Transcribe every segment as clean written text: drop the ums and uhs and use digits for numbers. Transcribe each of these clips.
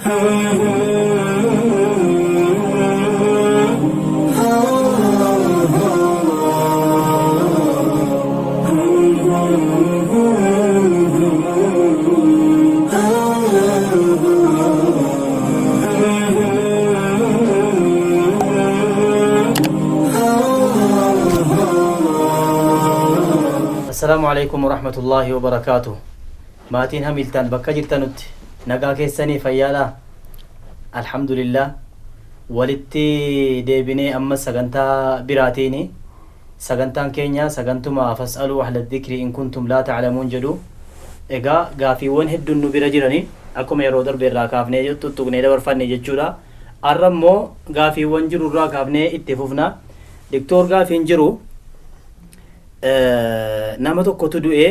السلام عليكم ورحمة الله وبركاته. ماتين هميلتان بكا جرتنوت نقا كيساني فيالا الحمد لله ولتي ديبيني أما سغنتا براتيني سغنتان كينيا سغنتما فاسألوا أهل الذكر إن كنتم لا تعلمون جدو إيقا غافي وان هدو النبير جراني أكو ميرودر بيراكافني جتو تغني دور فاني جتشورا الرمو غافي وان جرو راكافني اتفوفنا دكتور غافي انجرو nama tokkotu du'e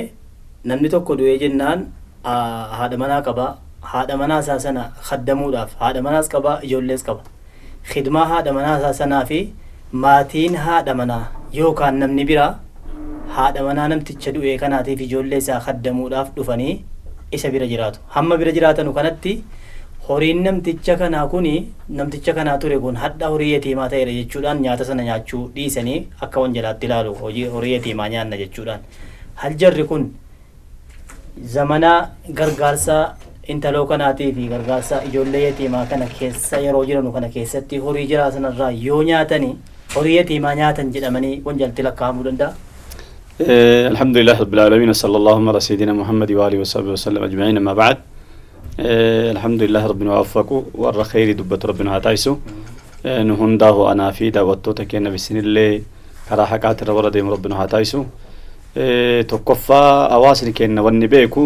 namni tokko du'e jennaan haadha manaa qaba haadha manaa isaa sana khaddamuudhaaf haadha manaas qaba ijoollees qaba khidmaa haadha manaa isaa sanaa fi maatiin haadha manaa yookaan namni biraa haadha manaa namticha du'e kanaatiif ijoollee isaa khaddamuudhaaf dhufanii isa bira jiraatu hamma bira jiraatanu kanatti horiin namticha kanaa kuni namticha kanaa ture kun hadda horii yatiimaa ta'eera jechuudhaan nyaata sana nyaachuu dhiisanii akka wanjalaatti ilaalu horii yatiimaa nyaanna jechuudhaan hal jarri kun zamanaa gargaarsa intaloo kanaatii fi gargaarsa ijoollee yatiimaa kana keessa yeroo jiranu kana keessatti horii jiraa sanarraa yoo nyaatanii horii yatiimaa nyaatan jedhamanii wanjalti lakkaa'amuu danda'a. alhamdulillah rabbil alamin sallallahu ala sayyidina muhammad wa alihi wa sahbihi wa sallam ajma'in amma ba'd. الحمد لله ربنا وفقه ور خير دبت ربنا هاتايسو نهنداه انا في دعوتو تكين بسن الله كرا حقات ربنا ديم ربنا هاتايسو توقفا اواسن كين وني بيكو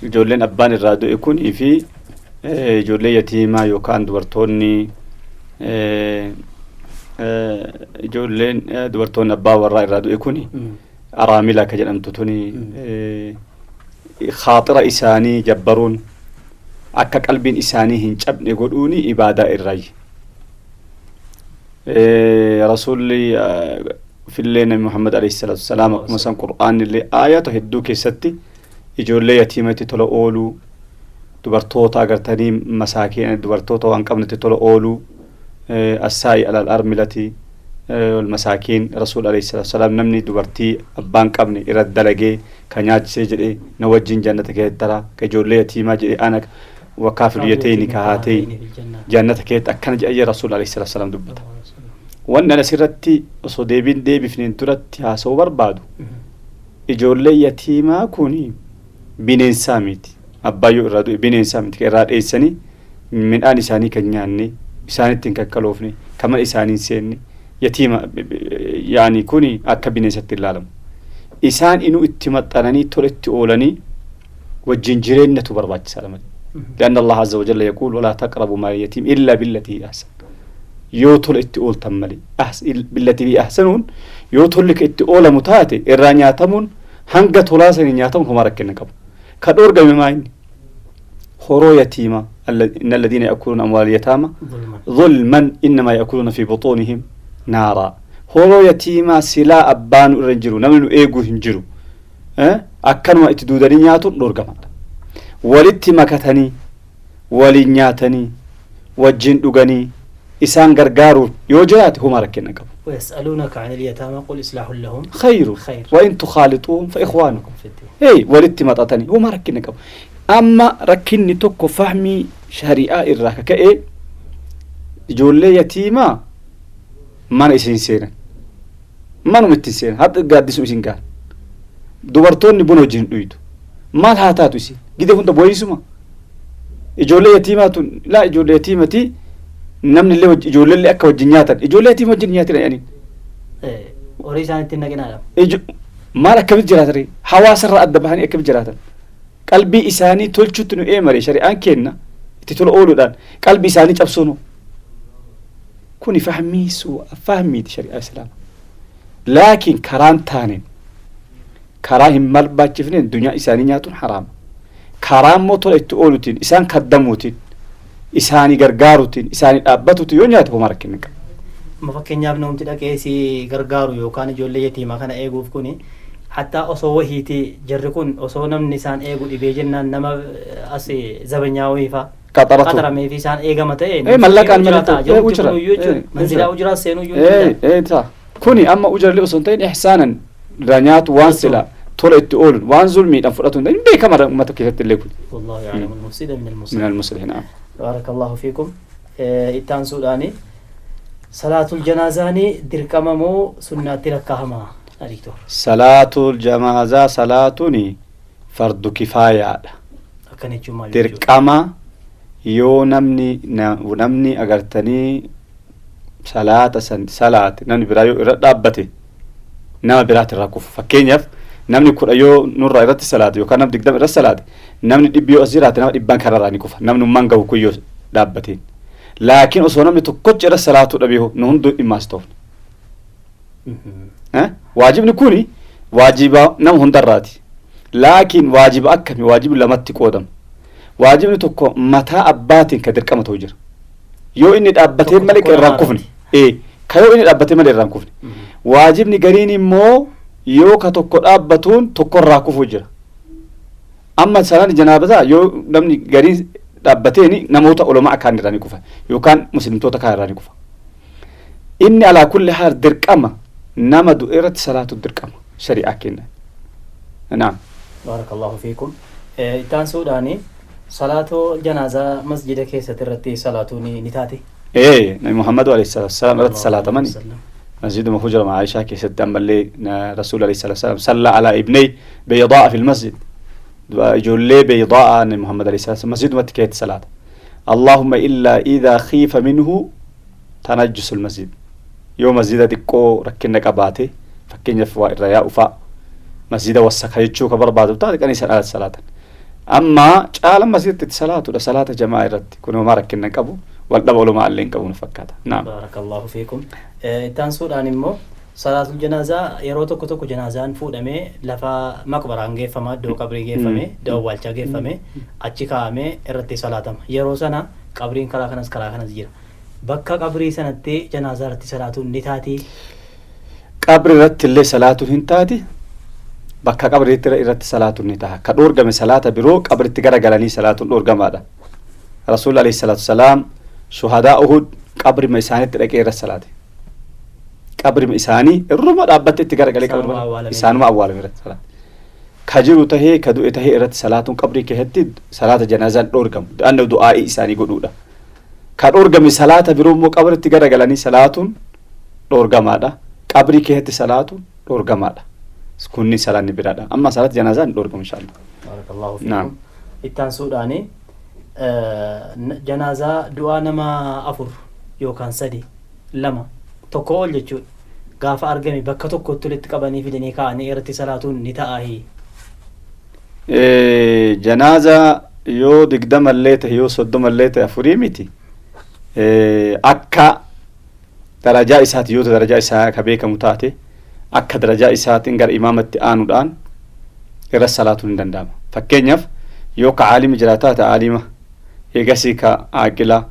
جولين ابان الرادو يكون في جولي يتيما يوكان دورتوني جولين دورتون ابا ورا الرادو يكون اراملا كجلمتو توني خاطر إساني جبرون akka qalbiin isaanii hin cabne godhuuni ibaadaa irraayi rasuulli fillee nabi muhammad alayhi salatu wasalaam akkuma san qur'aanillee aayata hedduu keessatti ijoollee yatiimatti tola ooluu dubartoota agartanii masaakiin dubartoota waan qabnetti tola ooluu assaa'i alal armilati wal masaakiin rasuul alayhi salatu wasalaam namni dubartii abbaan qabne irra dalagee ka nyaachisee jedhee na wajjin jannata keettara ka ijoollee yatiimaa jedhee ana وكافر يتيني كهاتي جنة كيت أكن جاي رسول عليه الصلاة والسلام دبته وانا لسرتي صديبين دي بفنين ترتي هاسو بربادو إجولي يتيما كوني بنين ساميتي أبايو إرادو بنين ساميتي كإراد إيساني من آن إساني كنياني إساني تنككلوفني كمان إساني سيني يتيما يعني كوني أكا بنين ستي اللالم إسان إنو اتمتانني تولت أولاني والجنجرين نتو برباج سلامتي لأن الله عز وجل يقول ولا تقربوا مال اليتيم إلا بالتي أحسن يوتل اتقول تملي أحسن بالتي أحسنون يوتل لك اتقول متاتي إرانيا تمون هنگا تلاسن نياتم هم ركنا كب كدور جمعين خرو يتيما إن الذين يأكلون أموال اليتامى ظلما إنما يأكلون في بطونهم نارا خرو يتيما سلا أبان رنجرو نمنو إيجو هنجرو أكنوا اتدودني نياتو دور جمع ولتي مكتني ولي نياتني وجين دوغني إسان غرغارو يوجات هم ركنا كب ويسألونك عن اليتامى قل إصلاح لهم خير وإن تخالطوهم فإخوانكم هي ولتي متاتني هم ركنا كب أما ركني توكو فهمي شريعة الراكا كأي جولي يتيما ما نسين سيرا ما نمتين سيرا حتى قادسو إسين قال دوبرتوني بنو جين دويدو ما هاتاتو سي جدي كنت بويسما إجولة يتيمة لا إجولة يتيمة نمن اللي إجولة اللي أكوا جنياتا إجولة يتيمة جنياتا يعني وريسان تنقنا له ما لك كم جراتري حواس الرأد بهاني كم جراتا قلبي إساني تلشت إنه إيه مري شريعان كينا تقول أولو دان قلبي إساني تبصونه كوني فهمي سوء فهمي شريعة الإسلام لكن كران تانين كراهم مربى شفنين الدنيا إساني نياتون حرام كرام موتول اتقولوتين إسان كدموتين إساني غرغاروتين إساني أبتوتين يونياتو مركنك ما فكنياب نوم تدا كيسي غرغارو يوكان جولي يتيما كان ايغوف كوني حتى أصو وهيتي جركون أصو نم نسان ايغو إبيجنان نما أسي زبنياوي فا qaxaratu qaxaramee fi isaan eegama ta'e mallaqaan manzilaa ujuraa seenuu iyyuu ta kuni amma ujarli osoo hin ta'in ihsaanan ranyaatu waan sila tola itti oolun waan zulmiidhaan fudhatu hin ta'in beekama ummata keessatti illee kun wallahu ya'lamu al-mufsida min min al-muslihin barakallahu fiikum ittaan suudhaani salaatul janaazaani dirqama moo sunnaatti rakkahamaa adikto salaatul janaazaa salaatuni fardu kifaayaadha akkan jechuun maal dirqama yoo namni agartanii salaata san salaate namni biraa yoo irra dhaabbate nama biraati irraa kufu fakkeenyaaf namni 10 yoo nurraa irratti salaate yookaan namni 20 irratti salaate namni 100 yoo as jiraate nama 100 kararraa ni kufa namni ummaan gahu kun yoo dhaabbateen laakiin osoo namni tokkochi irra salaatuu dhabe nu hunduu dhimmaas ta'u waajibni kuni waajiba nama hundarraati laakiin waajiba akkami waajibi lamatti qoodama waajibni tokko mataa abbaatiin ka dirqama ta'u jira yoo inni dhaabbatee malee irraan kufne ka yoo inni dhaabbatee malee irraan kufne waajibni gariin immoo yoo ka tokko dhaabbatuun tokko irraa kufu jira amma salaan janaazaa yoo namni gariin dhaabbateeni namoota ulamaa kaan irraa ni kufa yookaan muslimtoota kaan irraa ni kufa inni alaa kulli haal dirqama nama du'e irratti salaatu dirqama shari'aa kenna naam barakallahu fiikum ittaan suudhaani salaatoo janaazaa masjida keessatti irratti salaatuun ni taate nabi muhammad alayhi salaam irratti salaatamani مسجد مفجر مع عائشة كي ست أمبلي رسول الله صلى الله عليه وسلم صلى على ابني بيضاء في المسجد جولي بيضاء محمد عليه الصلاة والسلام مسجد متكيت صلاة اللهم إلا إذا خيف منه تنجس المسجد يوم مسجد دكو ركنا كباتي فكين يفوا الرياء وفا مسجد وسخ يجوا كبر بعض بتاعك أنا سأل الصلاة أما عالم مسجد الصلاة ولا صلاة جماعة رد كنا ما ركنا كبو والدب علماء اللي كبو نفكاته نعم بارك الله فيكم ittaan suudhaan immoo salaatul janaazaa yeroo tokko tokko janaazaan fuudhamee lafa maqbaraan geeffama iddoo qabrii geeffame iddoo awwaalchaa geeffame achi kaa'amee irratti salaatama yeroo sana qabriin karaa kanas jira bakka qabrii sanatti janaazaa irratti salaatuun ni taati qabri irratti illee salaatuun hin taati bakka qabriitti irratti salaatuun ni taha ka dhoorgame salaata biroo qabritti garagalanii salaatuun dhoorgamaadha rasuul alayhi salaatu salaam shuhadaa uhud qabrima isaanitti dhaqee irra salaate qabrima isaanii irruma dhaabbatte itti garagalee qabrima isaanuma awwaalame irratti salaate ka jiru tahee ka du'e tahee irratti salaatuun qabrii keessatti salaata janaazaan dhoorgamu anna du'aa'ii isaanii godhuudha ka dhoorgame salaata biroo immoo qabritti garagalanii salaatuun dhoorgamaadha qabrii keessatti salaatuun dhoorgamaadha kunni salaanni biraadha amma salaata janaazaan dhoorgamu inshallah barakallahu fiikum ittaan suudhaani janaazaa du'aa nama 4 yookaan 3 2 tokko ol jechuudha gaafa argame bakka tokkotti walitti qabanii fidanii kaa'anii irratti salaatuun ni ta'aahi janaaza yoo 20 illee ta'e yoo 30 illee ta'e 4 miti akka darajaa isaati yoo darajaa isaa ka beekamu taate akka darajaa isaatiin gara imaamatti aanuudhaan irra salaatuun hin danda'ama fakkeenyaaf yoo ka aalimi jiraataa ta'e aalima eegasii ka aaqilaa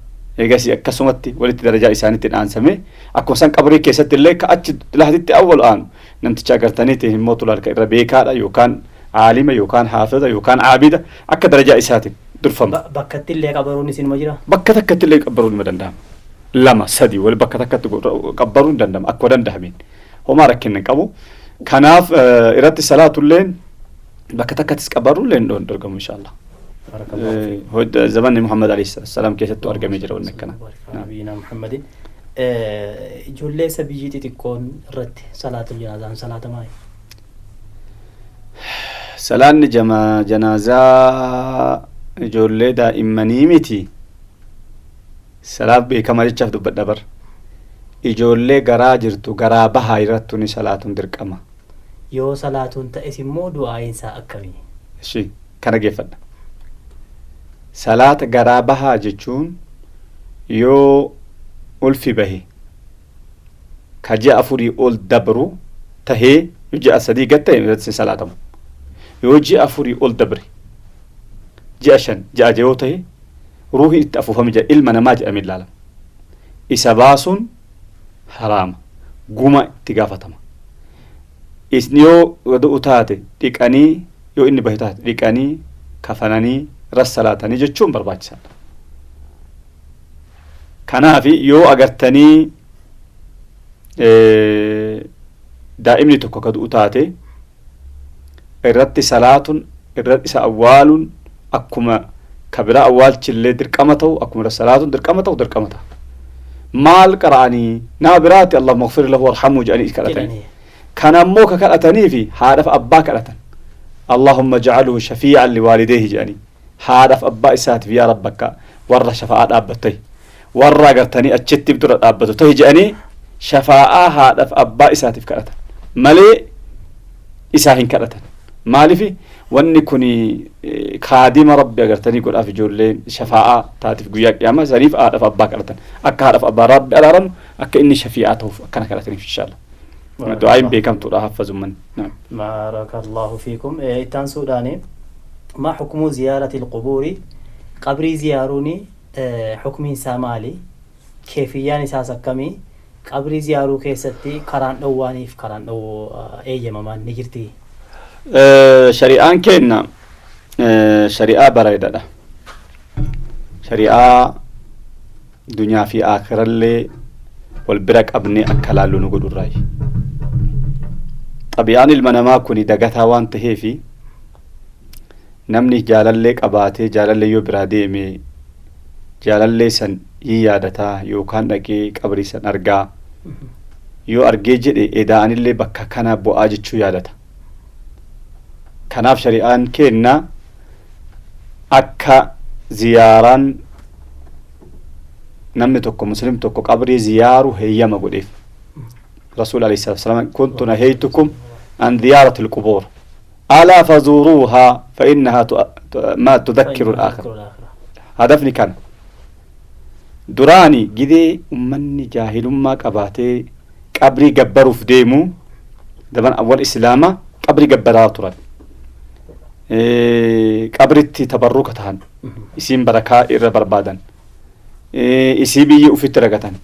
eegasii akkasumatti walitti darajaa isaanitti dhaansame akkuma san qabrii keessatti illee ka achi laatitti awwal aanu namticha agartaniiti immoo tulaalka irra beekaadha yookaan aalima yookaan haafiza yookaan aabida akka darajaa isaatti durfama bakkatti illee qabaruun isinuma jira bakka takkatti illee qabaruun ni danda'ama 2 3 wal bakka takkatti qabaruun danda'ama akka danda'ameen homaa rakkinni qabu kanaaf irratti salaatulleen bakka takkattis qabaruulleen dorgamu inshallah هود زمان محمد عليه السلام كيف تورجم يجرا ونكنا نبينا محمد جولة سبيجي تكون رت صلاة الجنازة صلاة ماي صلاة جنازة جولة دا إمني متي صلاة بكمال الشهر دبر إجولة جراجرتو جرابها يرتوني صلاة دركما يو صلاة تأسم مودو عين سأكمي شيء كنا جفنا salaata garaa bahaa jechuun yoo ulfi bahe ka ji'a 4 ol dabru tahee yoo ji'a 3 gatta irratti salaatamu yoo ji'a 4 ol dabre ji'a 5 ji'a 6 yoo tahee ruuhi itti afuufame jedha ilma namaa jedhamee ilaalama isa baasuun haraama guma itti gaafatama isni yoo du'u taate dhiqanii yoo inni bahe taate dhiqanii kafananii rassalaatanii jechuun barbaachisaadha kanaafi yoo agartanii daa'imni tokko ka du'u taate irratti salaatun irratti isa awwaaluun akkuma kabira awwaalchillee dirqama ta'u akkuma salaatun dirqama ta'u dirqama ta'a maal qara'anii naa biraati allahumma ighfir lahu warhamhu jedhanii kadhatanii kan ammoo ka kadhatanii fi haadhaaf abbaa kadhatan allahumma ja'alhu shafii'an liwaalidayhi jedhanii haadhaaf abbaa isaatiif yaa rabbakka warra shafa'aa dhaabbattay warra agartanii achitti dura dhaabbatu tahi jedhanii shafa'aa haadhaaf abbaa isaatiif kadhatan malee isaa hin kadhatan maalifi wanni kun kaadima rabbi agartanii godhaaf ijoolleen shafa'aa taatiif guyyaa qiyaamaa saniif haadhaaf abbaa kadhatan akka haadhaaf abbaa rabbi araaramu akka inni shafi'aa ta'uuf akkana kadhataniif inshallah du'aayin beekamtuudha haffazumman barakallahu fiikum ittaan suudhaani ما حكم زيارة القبور قبري زياروني حكمي سامالي كيفيان اساس كمي قبري زيارو كيستي كران دواني في كران دو اي ماما نجرتي شريعان كينا شريعة برايدة شريعة دنيا في آخر اللي والبرك أبني أكلالو نقول الرأي طبيعان المنما كوني دقتها وانتهي في namni jaalallee qabaatee jaalallee yoo biraa deeme jaalallee san yaadataa yookaan dhaqee qabrii san argaa yoo argee jedhe edaanillee bakka kana bu'aa jechuu yaadata kanaaf shari'aan kenna akka ziyaaraan namni tokko muslim tokko qabrii ziyaaru heeyyama godheef rasuul alayhi salatu wasalam kuntu nahaytukum an ziyaratil qubur ألا فزوروها فإنها ما تذكر الآخرة هدفني كان دراني جدي أمني جاهل ما قباتي قبري جبروا في ديمو دبان أول إسلامة قبري جبرات رد قبري تبرك تهان اسم بركة إر بربادن اسمي يوفي ترجتن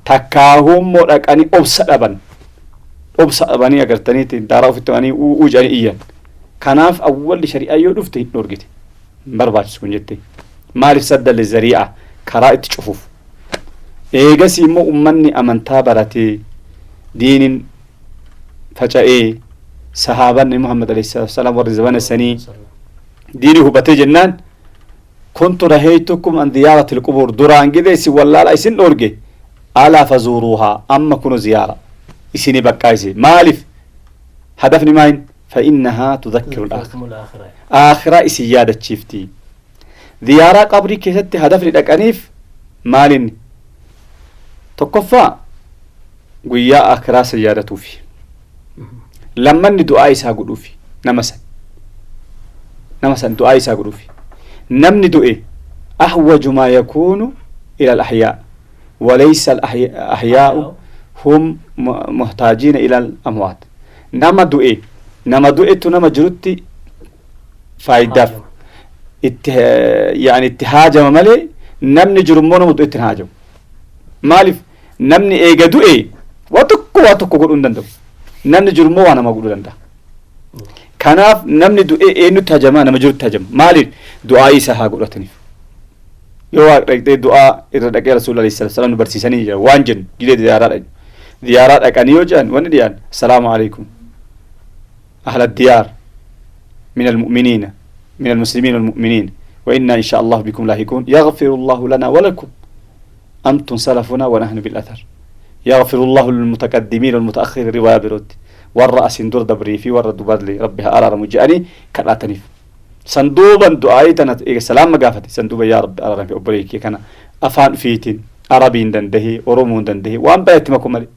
تكاهم مركاني أبصر أبني أقرتني تدارو في تماني وجاني إيان كناف أول شريعة يودفتي نورجتي برباش سكونجتي مالف سد للزريعة كراءة تشوفوف إيجاسي مو أمني أمنتا براتي دين فجأة صحابة محمد عليه الصلاة والسلام والرزوان السني ديني هو بتي جنان كنت رهيتكم عن زيارة القبور دران جدي سي والله لا يسن نورجي ألا فزوروها أما كنوا زيارة يسيني بكايسي مالف هدفني ماين فإنها تذكر الآخرة آخرة إسيادة شفتي زيارة قبري كيست هدف للأكانيف مالين تقفى قويا آخرة سيادة في لما ندعاء يساقلوا في نمسا دعاء يساقلوا في نم ندعاء أحوج ما يكون إلى الأحياء وليس الأحياء هم محتاجين إلى الأموات نما دعاء نما دوئتو نما جرتي فايدة يعني اتهاجم مالي نمني جرمونا مدو اتهاجم مالف نمني ايجا دوئي واتكو قولون دندو نمني جرمو وانا ما قولون دندا كناف نمني دوئي اينو تهاجما نما جرت تهاجم مالف دعائي ساها قولتني يوا رقدي دعاء إردك رسول الله صلى الله عليه وسلم برسيساني وانجن جديد زيارات أكانيو جان ونديان السلام عليكم أهل الديار من المؤمنين من المسلمين والمؤمنين وإنا إن شاء الله بكم لاهقون يغفر الله لنا ولكم أنتم سلفنا ونحن بالأثر يغفر الله للمتقدمين والمتأخرين رواية برد والرأس دور دبري في ورد بدلي ربها أرى مجاني كلا تنف صندوبا دعايتنا سلام مقافتي صندوبا يا رب أرى في أبريكي كان أفان فيتين عربين دندهي ورومون دندهي وأن بيتمكم ملي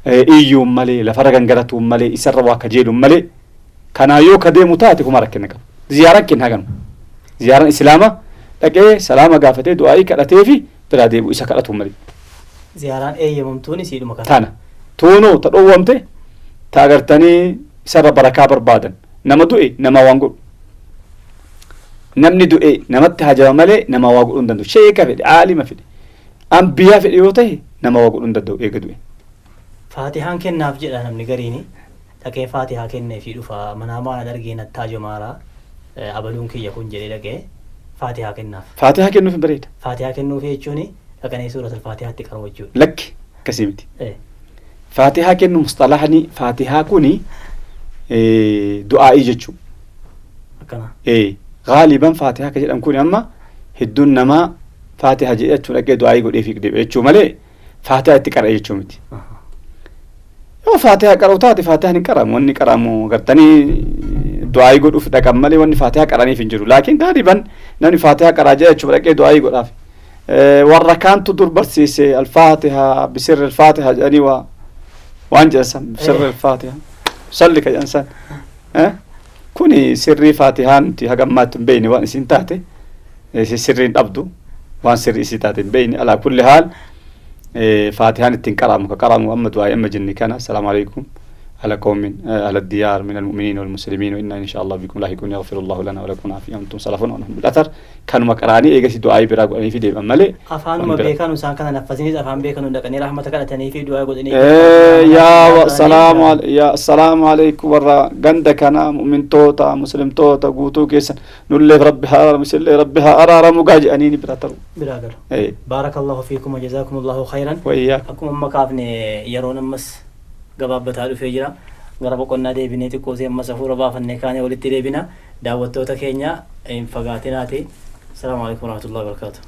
إيوم ملي لفرقان قراتهم ملي إسر واكجيلهم ملي كان يو كديمو تاتي كما ركنك زيارة كنها كانوا زيارة إسلامة لكي سلامة قافتي دعائي كالتيفي بلا ديبو إسا كالتهم ملي زيارة أي ممتوني سيدو مكان تانا تونو تدوامتي تاغرتني سر بركة بربادا نما دوئي نما وانقل نمني دوئي نما تهاجم ملي نما واقل اندندو شيكا فيدي عالمة فيدي أنبياء فيدي يوتي نما واقل اندندو إيقا دوئي فاتحان kennaaf jedha namni gariini dhaqee faatihaa kennee fi dhufa manaamaan argeen attaajo maaraa abaluun kiyya kun jedhee dhaqee faatihaa kennaaf faatihaa kennuuf bareeda faatihaa kennuuf jechuun فكان سورة الفاتحة تقرأ لك كسيمتي فاتحة كن مصطلحني فاتحة كوني دعاء يجتشو غالبا فاتحة كجد أمكوني أما هدون نما فاتحة جيتشو لكي دعاء يقول إيه فيك دي يجتشو مالي فاتحة تقرأ يجتشو متي يو فاتحة قرأو تاتي فاتحة نقرأ واني قرأمو قرطاني دعاء يقول أفتا كمالي واني فاتحة قرأني فنجرو لكن غالبا ناني فاتحة قرأ جيتشو لكي دعاء يقول آفي والركان تدور برسيسي الفاتحة بسر الفاتحة جاني وانجسا بسر الفاتحة صلك يا إنسان كوني سري فاتحان تي هجمات بيني وان سنتاتي سرين أبدو وان سري سنتاتي بيني على كل حال فاتحان التنكرام كرام محمد وأما جني كان السلام عليكم على قوم على الديار من المؤمنين والمسلمين وإنا إن شاء الله بكم لاحقون يغفر الله لنا ولكم عافية أنتم سلفون ونحن بالأثر كانوا مكراني إيجاسي دعاء براغو أني في ديم أمالي أفان ما بيكانوا سان كان نفسيني أفان بيكانوا لكني رحمتك على تني في دعاء قدني يا السلام عليكم ورا غندك أنا مؤمن توتا مسلم توتا قوتو كيسن نولي ربها مسل ربها أرارا مقاجي أنيني براترو بارك الله فيكم وجزاكم الله خيرا وإياك أكم أما كافني يرون أمس gabaabbat haadhu fee jira gara boqonnaa deebinee xiqqoo seen masafuura baafannee kaanee walitti deebina daawwattoota keenya hin fagaatinaati. Assalaamu alaykum warahmatullahi wabarakatuh.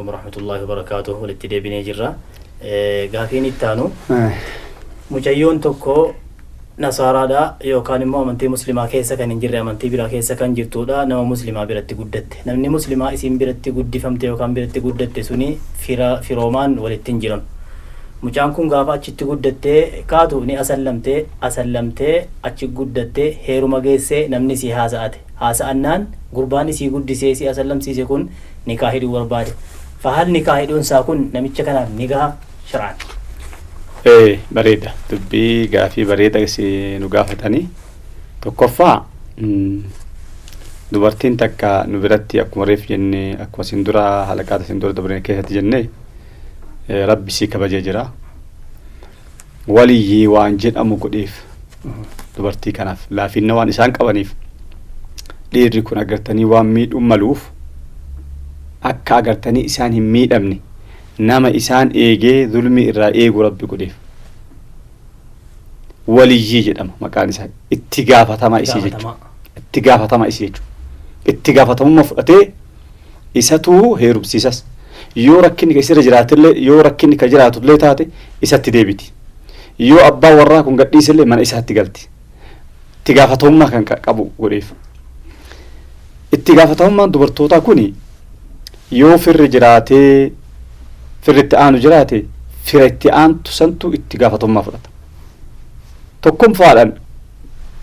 warahmatullahi wabarakatuh walitti deebinee jirra. Gaafiin ittaanu mucayyoon tokko nasaaraadha yookaan immoo amantii muslimaa keessa kan hin jirre amantii biraa keessa kan jirtudha. Nama muslimaa biratti guddatte. Namni muslimaa isin biratti guddifamte yookaan biratti guddatte suni firoomaan walitti hin jiran. Mucaan kun gaafa achitti guddattee kaatu ni asallamtee achi guddattee heeruma geessee namni si haasa'ate. Haasa'annaan gurbaan isii guddisee si asallamsiise kun nikaa hidhuu barbaade. فهل نكاح دون ساكن نمشي كنا نكاح شرعا بريدة تبي قافي بريدة سي نقافتني تكفى dubartiin takka nu biratti akkuma reef jenne akkuma sindura halaqaata sindura dabareen keessatti jenne rabbi si kabajee jira waliyyi waan jedhamu godheef dubartii kanaaf laafinna waan isaan qabaniif dhiirri kun agartanii waan miidhuu maluuf akka agartanii isaan hin miidhamne nama isaan eegee zulmi irraa eegu rabbi godheef waliyyi jedhama maqaan isaa itti gaafatama isii jechuudha itti gaafatama isii jechuudha itti gaafatamummaa fudhatee isatu heerumsiisas yoo rakkinni ka isirra jiraatillee yoo rakkinni ka jiraatullee taate isatti deebiti yoo abbaa warraa kun gadhiisillee mana isaatti galti itti gaafatamummaa kan qabu godheef itti gaafatamummaan dubartootaa kuni yoo firri jiraatee firri itti aanu jiraate fira itti aantu santu itti gaafatamummaa fudhata tokkumfaadhaan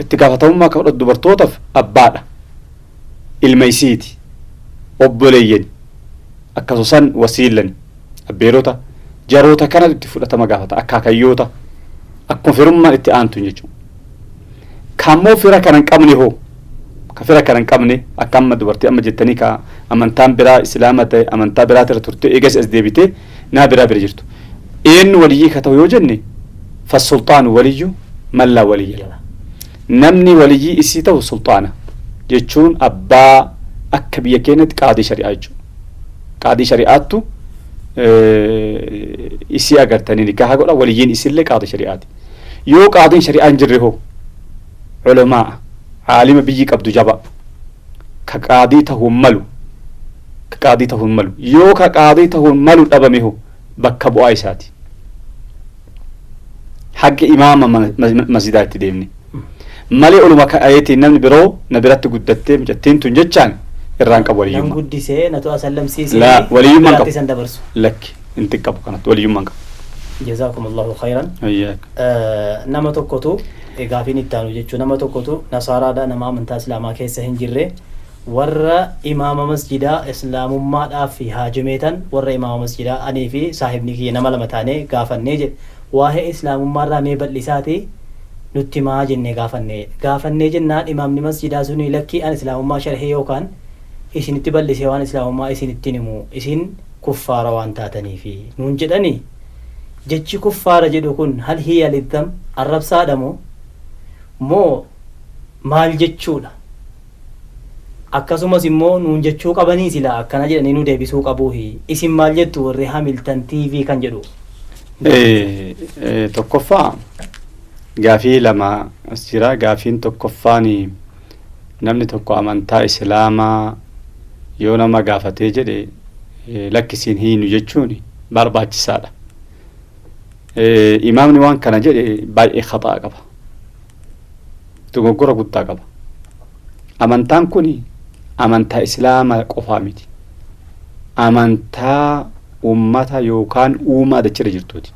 itti gaafatamummaa ka fudhatu dubartootaaf abbaadha ilma isiiti obboleeyyan akkasusan wasiillan abbeerota jaroota kanatu itti fudhatama gaafata akaakayyoota akkuma firummaan itti aantu jechuudha kammoo fira kana hin qabne hoo ka fira kana hin qabne akka amma dubartii amma jettanii ka amantaan biraa islaama ta'e amantaa biraa irra turte eegas as deebite naa biraa bira jirtu eenyu waliyyii ka ta'u yoo jenne fasultaanu waliyyu mallaa waliyya namni waliyyii isii ta'u sultaana jechuun abbaa akka biyya keenyatti qaadii shari'aa jechuudha qaadii shari'aattu isii agartanii nikaaha godha waliyyiin isiillee qaadii shari'aati yoo qaadiin shari'aa hin jirre hoo ulamaa عالم بيجي قبض جبا كقاضي تهون ملو كقاضي تهون ملو يو كقاضي تهون ملو أبا هو بكبو آيساتي حق إمام مسجدات ديمني مالي علماء كآياتي نمني برو نبرات قدتي مجتين تنجتشان الران قبو ولي يوم قدسي نتو أسلم سيسي لا ولي يوم منقب لك انت قبو كانت ولي يوم منقب جزاكم الله خيرا إياك نما توقتو gaafiin ittaanu jechuun nama tokkotu nasaaraadha nama amantaa islaamaa keessa hin jirre warra imaama masjidaa islaamummaadhaaf fi haajimeetan warra imaama masjidaa anii fi saahibni kiyya nama lama taanee gaafannee jedhe waa'ee islaamummaarraa mee bal'isaati nutti maa jennee gaafannee jennaan imaamni masjidaa suni lakkii an islaamummaa sharhee yookaan isinitti bal'isee waan islaamummaa isinittiin himu isin kuffaara waan taataniifi nuun jedhanii jechi kuffaara jedhu kun hal hiya liddam arrabsaadha moo maal jechuudha akkasumas immoo nuun jechuu qabanii sila akkana jedhanii nu deebisuu qabuuhi isin maal jettu warri Hamilton TV kan jedhu tokkoffaa gaafii lama as jira gaafiin tokkoffaani namni tokko amantaa islaamaa yoo nama gaafatee jedhe lakkisiin hiinu jechuun barbaachisaadha imaamni waan kana jedhe baay'ee khataa qaba dogoggora guddaa qaba amantaan kun amantaa islaamaa qofaa miti amantaa ummata yookaan uumaa dachira jirtuuti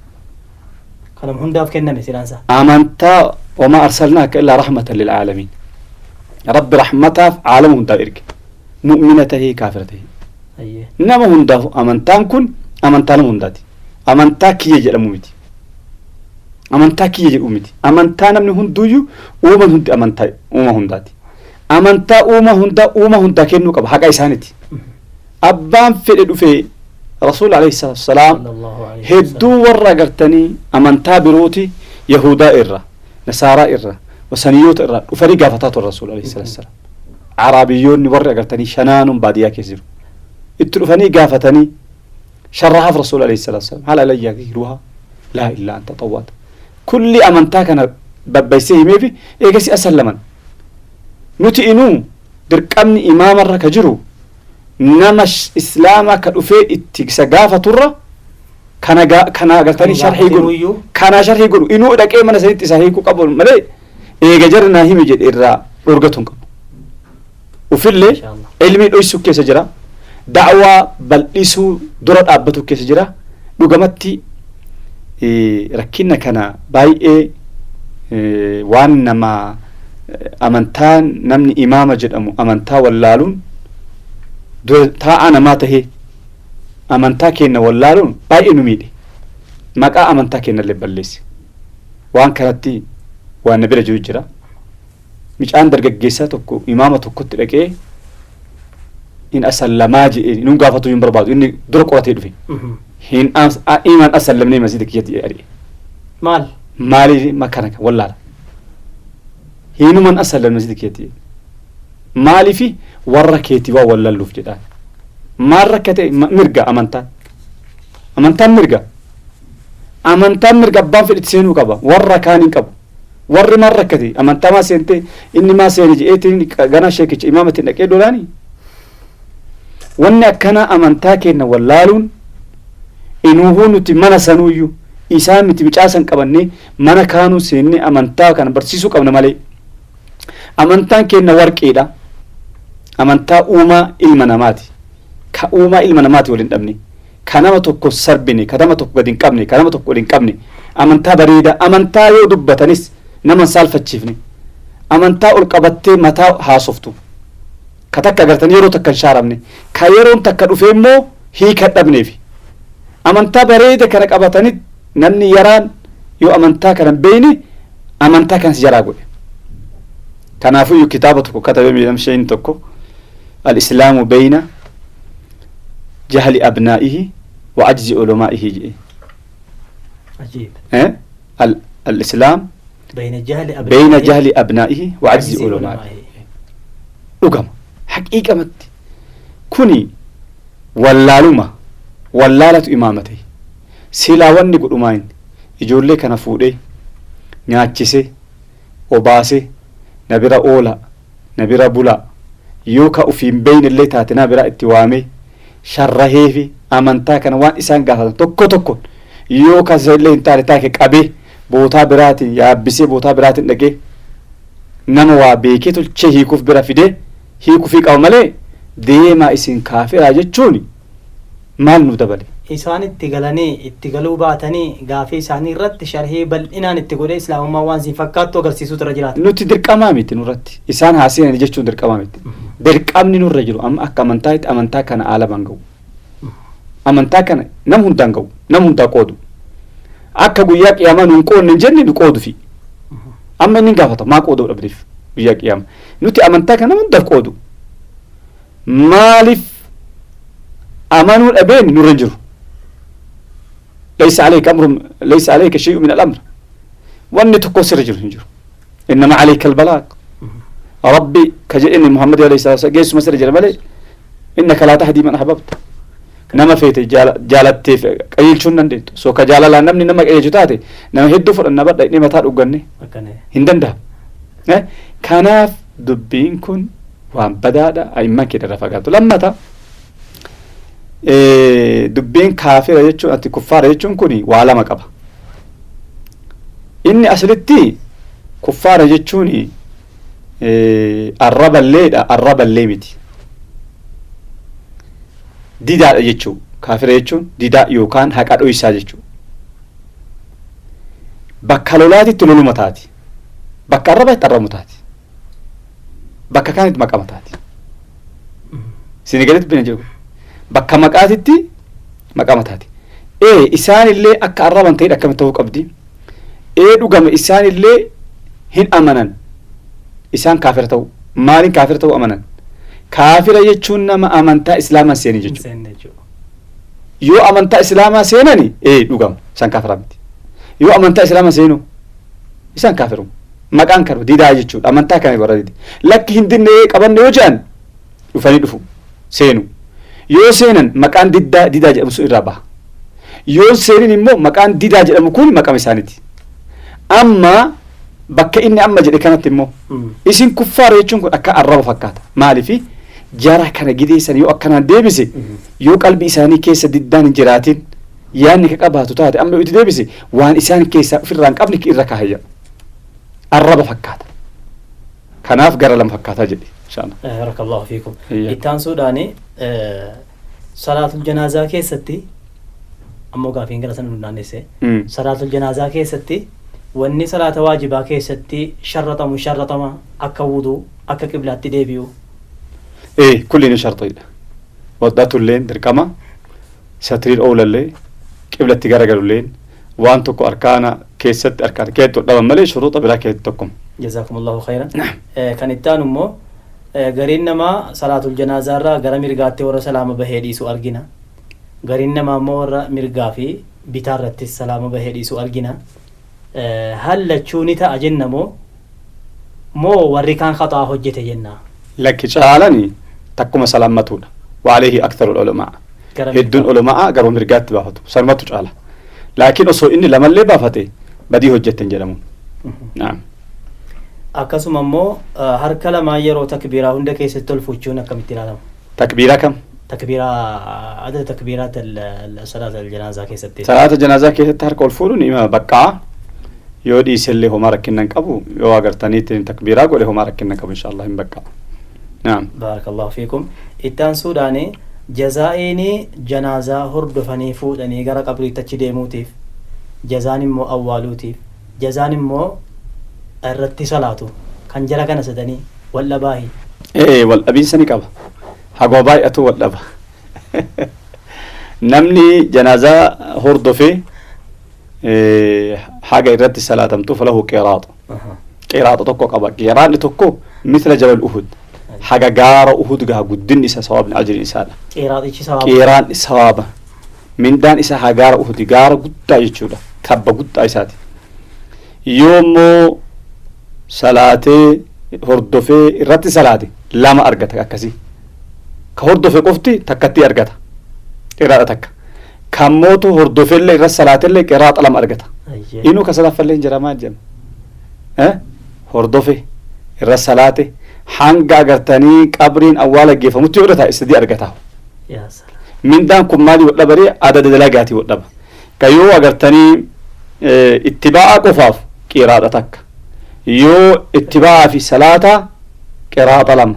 kanam hundaaf kenname silaansa amantaa wama arsalnaaka illaa rahmatan lilcaalamiin rabbi rahmataaf caalama hundaaf erge mu'mina tahee kaafira tahee nama hundaaf amantaan kun amantaa nama hundaati amantaa kiyya jedhamu miti amantaa kiyya jedhu miti amantaa namni hunduyyuu uuman hundi amantaa uuma hundaati amantaa uuma hundaa kennuu qaba haqa isaaniti abbaan fedhe dhufee rasuul alayhi salaam hedduu warra agartanii amantaa birooti yahudaa irra nasaaraa irra wasaniyoota irra dhufanii gaafataa ture rasuul alayhi salaam arabiyyoonni warri agartanii shanaanun baadiyyaa keessa jiru itti dhufanii gaafatanii sharrahaaf rasuul alayhi salaam haala alayyaa giruha laa illaa anta xawwaata kulli amantaa kana babbaysee himeefi eegasi asallaman nuti inuu dirqamni imaamarra ka jiru nama islaama ka dhufee itti isa gaafaturra kana agartanii sharhii godhu kana sharhii godhu inuu dhaqee mana sanitti isa hiikuu qabu malee eega jarri naa himi jedhe irraa dhorgatuun qabu ufillee ilmii dhoysuu keessa jira da'waa bal'isuu dura dhaabbatu keessa jira dhugamatti rakkina kana baay'ee waan nama amantaan namni imaama jedhamu amantaa wallaaluun taa'aa namaa tahee amantaa keenya wallaaluun baay'ee nu miidhe maqaa amantaa keenya illee balleesse waan kanatti waan na bira jiru jira micaan dargaggeessaa tokko imaama tokkotti dhaqee in asallamaa jedhee nun gaafatu hin barbaadu inni dura qoratee dhufe hin imaan asallamnee masjida kiyyatti jedhe maali makana wallaala hiinuman asallam masjida kiyyatti maalifi warra keetii waa wallalluuf jedhaan maal rakkate mirga amantaan mirga abbaan fedhetti seenuu qaba warra kaaniin qabu warri maal rakkate amantaa maa seente inni maa seene jedheetiin ganaa sheekicha imaamatiin dhaqee lolaanii wanni akkana amantaa keenya wallaaluun inuuhuu nuti mana sanuuyyuu isaan miti micaasan qabannee mana kaanuu seennee amantaa kana barsiisuu qabna malee amantaan keenya warqeedha amantaa uumaa ilma namaati ka uumaa ilma namaati waliin dhabne ka nama tokko sarbine ka nama tokko gadi hin qabne ka nama tokko waliin qabne amantaa bareeda amantaa yoo dubbatanis nama saalfachiifne amantaa ol qabattee mataa haasoftu ka takka agartanii yeroo takka hin shaaramne ka yeroon takka dhufe immoo hiika dhabneefi amantaa bareeda kana qabatanii namni yaraan yoo amantaa kana beeyne amantaa kanas jaraa godhe kanaafuu kitaaba tokko katabe miidhamsheen tokko الإسلام بين جهل أبنائه وعجز علمائه عجيب الإسلام بين جهل أبنائه وعجز علمائه لقم حقيقة مت كوني wallaalatu imaamate silaa wanni godhumaan ijoollee kana fuudhee nyaachise obaase na bira oola na bira bula yoo ka ufiin beeyne illee taate na bira itti waame sharraheefi amantaa kana waan isaan gaafatan tokko tokko yoo ka illee hin taane taake qabee bootaa biraatiin yaabbisee bootaa biraatiin dhaqee nama waa beekee tolchee hiikuuf bira fidee hiikuufii qaba malee deemaa isin kaafiraa jechuun maal nu dabale isaan itti galanii itti galuu baatanii gaafii isaanii irratti sharhii bal'inaan itti godhee islaamummaa waan siin fakkaattu agarsiisuu irra jiraata nuti dirqamaa miti nurratti isaan haasa'an jechuun dirqamaa miti dirqamni nurra jiru amma akka amantaatti amantaa kana aalamaan ga'u amantaa kana nam hundaan ga'u nam hundaa qoodu akka guyyaa qiyaamaa nuun qoodne hin jenne nu qoodufi amma inni gaafata maa qooduu dhabdeef biyya qiyaama nuti amantaa kana hundaaf qoodu maaliif amanuu dhabeen nurra jiru ليس عليك شيء من الأمر وأني تقصر جرو إنما عليك البلاغ ربي كجئني محمد عليه الصلاة والسلام جيس مسر جرمالي إنك لا تهدي من أحببت نما فيت جالت قيل شون نديت سو كجال لا نمني نما قيل جتاتي نما هدو فر النبض نما تار أغني هندن ده كناف دبين كن وان بدادا أي ما كده رفقاتو لما تا دبين كافر يجون أنت كفار يجون كوني وعلى ما قبا إني أسلتي كفار يجوني الرب الليمتي ديدا يجو كافر يجون ديدا يوكان هكذا ويسا يجو بكالولاتي تلولو متاتي بك الرب يترى متاتي بك كانت مقامتاتي سينيقلت بين جو bakka maqaatitti maqamataati isaan illee akka arraban ta'e akkam ta'uu qabdi dhugama isaan illee hin amanan isaan kaafira ta'u maaliin kaafira ta'u amanan kaafira jechuun nama amantaa islaamaa seeni jechuudha yoo amantaa islaamaa seenani dhugama isaan kaafira miti yoo amantaa islaamaa seenu isaan kaafiru maqaan kanu didaa jechuudha amantaa kana warra didi lakki hin dinne qabanne yoo jedhan dhufanii dhufu seenu yoo seenan maqaan didaa jedhamu sun irraa baha yoo seenin immoo maqaan didaa jedhamu kun maqama isaaniiti amma bakka inni amma jedhe kanatti immoo isin kuffaara jechuun kun akka arraba fakkaata maaliifi jara kana gideessan yoo akkanaan deebise yoo qalbii isaanii keessa diddaan hin jiraatin yaanni ka qabaatu taate amma yoo itti deebise waan isaan keessaa ofirraa hin qabne irra kaahayya arraba fakkaata kanaaf gara lama fakkaataa jedhe barakallahu fiikum ittaan suudhaani salaatul janaazaa keessatti ammoo gaafiin gara sana hundaanesse salaatul janaazaa keessatti wanni salaata waajibaa keessatti sharratama akka wuduu akka qiblaatti deebi'u kulliin shartidha waddaatulleen dirqama satiriin oolallee qiblatti garagalulleen waan tokko arkaana keessatti arkaan keetti dhaban malee shuruuxa biraa keetti tokkum jazakumullahu khayran kan ittaan immoo gariin namaa salaatul janaaza irraa gara mirgaatti warra salaama bahee dhiisu argina gariin namaa immoo warra mirgaa fi bitaa irratti salaama bahee dhiisu argina hallachuu ni ta'a jenna moo warri kaan khaxaa hojjete jenna lakki caalani takkuma salaammatuudha waaleehi aktharul ulamaa hedduun ulamaa garuu mirgaatti baafatu salmatu caala laakiin osoo inni lamallee baafate badii hojjetten jedhamu naam akkasuma immoo harka lamaa yeroo takbiiraa hunda keessatti tolfuuchuun akkamitti ilaalama takbiiraa kam adda takbiiraat salaata janaazaa keessatti salaata janaazaa keessatti harka ol fuudhuun ima baqqaa yoo dhiisellee homaa rakkinnan qabu yoo agartaniitti takbiiraa godhe homaa rakkinnan qabu inshallah hin baqqaa naam barakallahu fiikum ittaan suudhaanii jazaa'ini janaazaa hordofanii fuudhanii gara qabriitti achi deemuutiif jazaan immoo awwaaluutiif jazaan immoo irratti salaatu kan jara kana sadanii wal dhabaahi wal dhabiinsani qaba hagoo baay'atu wal dhaba namni janaazaa hordofee haga irratti salaatamtu falahu qiraaxa tokko qaba qiraanni tokko misla jabal uhud haga gaara uhud gaha guddin isa sawaabni ajrin isaadha qiraanni sawaaba mindaan isa haga gaara uhud gaara guddaa jechuudha tabba guddaa isaati yoommoo salaatee hordofee irratti salaate lama argata akkasii ka hordofee qofti takkatti argata qiraadha takka kan mootu hordofellee irratti salaatellee qiraaxa lama argata inuu ka salaffallee hin jiramaa jedhama hordofe irra salaate hanga agartanii qabriin awwaala geeffamutti yoo dhata isadii argata mindaan kun maali wadha baree adada dalagaatii wadhaba ka yoo agartanii ittibaa'a qofaaf qiraaxa takka yoo ittibaa'a fi salaata qiraaxa lama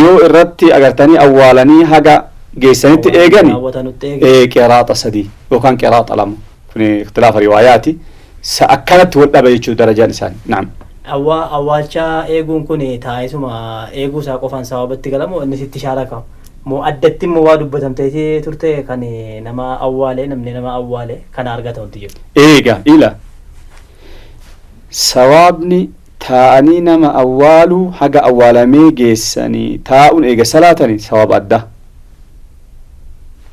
yoo irratti agartanii awwaalanii haga geessanitti eegani qiraaxa sadii yookaan qiraaxa lama kun ikhtilaafa riwaayaati akkanatti wadhaba jechuu darajaan isaanii naam awwaalchaa eeguun kun taa'isuma eeguu isaa qofaan sababatti galamoo inni sitti shaaraka moo addatti immoo waa dubbatamtee turte kan nama awwaale namni nama awwaale kana argata wanti jedhu eega ila sawaabni taa'anii nama awwaaluu haga awwaalamee geessanii taa'uun eega salaatanii sawaaba addaa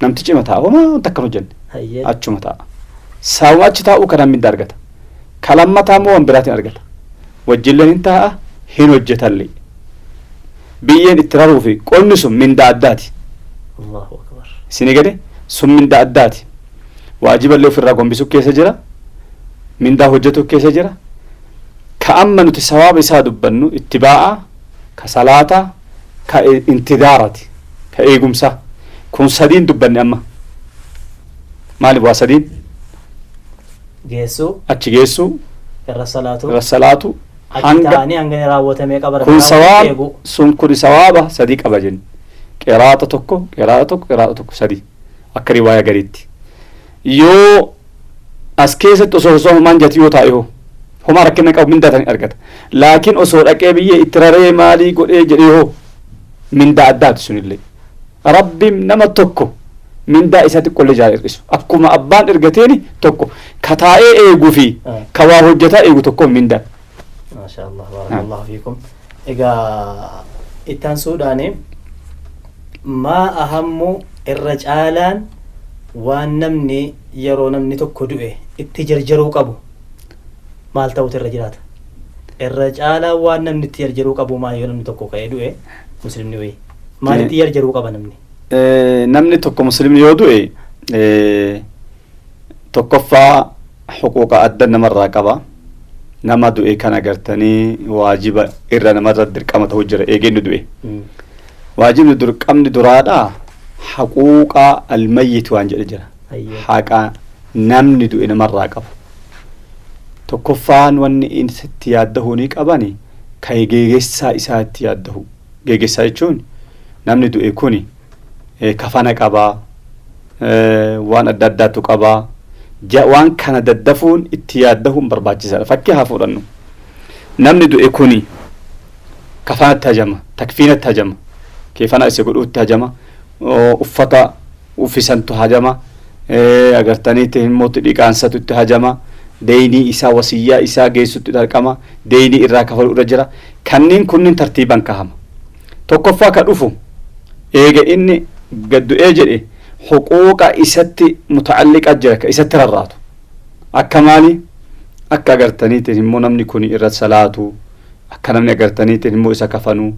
namtichi cima taa'a homaa wanta akkan hojjenne achuma taa'a saawuma achi taa'uu kana minda argata kalammataa immoo wan biraatiin argata wajjilleen hin taa'a hin hojjetallee biyyeen itti raruu fi qonni sun minda addaati isinii gade sun minda addaati waajiballee ofirraa gombisuu keessa jira mindaa hojjetu keessa jira ka amma nuti sawaaba isaa dubbannu ittibaa'a ka salaataa ka intidaarati ka eegumsaa kun sadiin dubbanne amma maaliif waa sadiin geessuu achi geessuu irra salaatu hanga raawwatamee qabara kun sawaaba sun kun sawaaba sadii qaba jenni qiraata tokko sadii akka riwaayaa gariitti yoo as keessatti osoo homaan jati yoo taa'e homaa rakkina qabu mindaa tani argata laakiin osoo dhaqee biyyee itti raree maalii godhee jedhee hoo mindaa addaati sunillee rabbiin nama tokko mindaa isaa xiqqollee jaa hir'isu akkuma abbaan ergateeni tokko ka taa'ee eeguu fi ka waa hojjetaa eegu tokko mindaa maashaallah barakallahu fiikum egaa ittaan suudhaanii maa ahammu irra caalaan waan namni yeroo namni tokko du'e itti jarjaruu qabu maal ta'utu irra jiraata irra caalaa waan namni itti jarjaruu qabu maal yoo namni tokko ka'ee du'e muslimni wayii maal itti jarjaruu qaba namni tokko muslimni yoo du'e tokkoffaa huquuqa adda namarraa qaba nama du'e kan agartanii waajiba irra namarra dirqama ta'u jira eegeenni du'e waajibni dirqamni duraadhaa haquuqa almayyit waan jedhe jira haqa namni du'e namarraa qabu tokkoffaan wanni itti yaaddahuu ni qabani ka geegessaa isaa itti yaaddahu geegessaa jechuun namni du'e kuni kafana qabaa waan adda addaatu qabaa waan kana daddafuun itti yaaddahuun barbaachisaadha fakkii haa fudhannu namni du'e kuni kafanatti hajama takfiinatti hajama keefana isa godhuutti hajama uffata uffisantu hajama agartaniitti himmooti dhiqaansatu itti hajama deynii isaa wasiyyaa isaa geessutti darqama deynii irraa kafalu irra jira kanneen kunniin tartiiban kahama tokkoffaa ka dhufu eega inni gaddu'ee jedhe huquuqa isatti mutacalliqa jira ka isatti rarraatu akka maali akka agartaniitiin immoo namni kun irra salaatu akka namni agartaniitiin immoo isa kafanu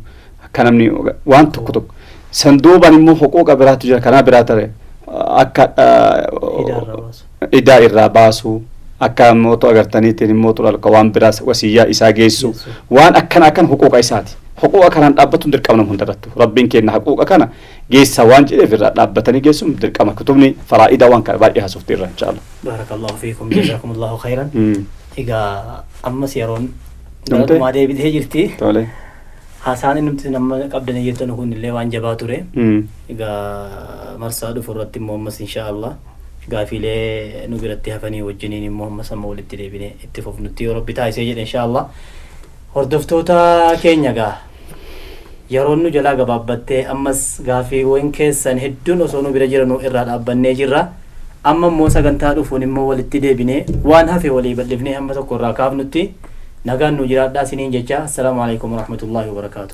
akka namni waan tokko sanduuban immoo huquuqa biraatu jira kanaa biraa tare akka idaa irraa baasu akka mooto agartaniitiin immoo tulalka waan biraa wasiyyaa isaa geessu waan akkan huquuqa isaati huquuqa kanaan dhaabbatuun dirqama nama hundarrattu rabbiin kenna huquuqa kana geessa waan jedheef irraa dhaabbatanii geessuun dirqama kutubni faraa'idaa waan kana baay'ee haasofti irra inshallah barakallahu fiikum jazakumullahu khairan egaa ammas yeroon galumaa deebitee jirti haasaan inni nama qabdanii jirtan kun illee waan jabaa ture egaa marsaa dhufu irratti immoo ammas inshallah gaafilee nu biratti hafanii wajjiniin immoo ammas amma walitti deebinee itti fufnutti yoo rabbi taasisee jedhe inshallah hordoftoota keenya gaa yeroon nu jalaa gabaabbattee ammas gaafiiwwan keessan hedduun osoo nu bira jiran irraa dhaabbannee jirra amma immoo sagantaa dhufuun immoo walitti deebinee waan hafe walii bal'ifnee amma tokko irraa kaafnutti nagaan nu jiraadhaa isiniin jecha assalaamu alaikum warahmatullahi wabarakaatu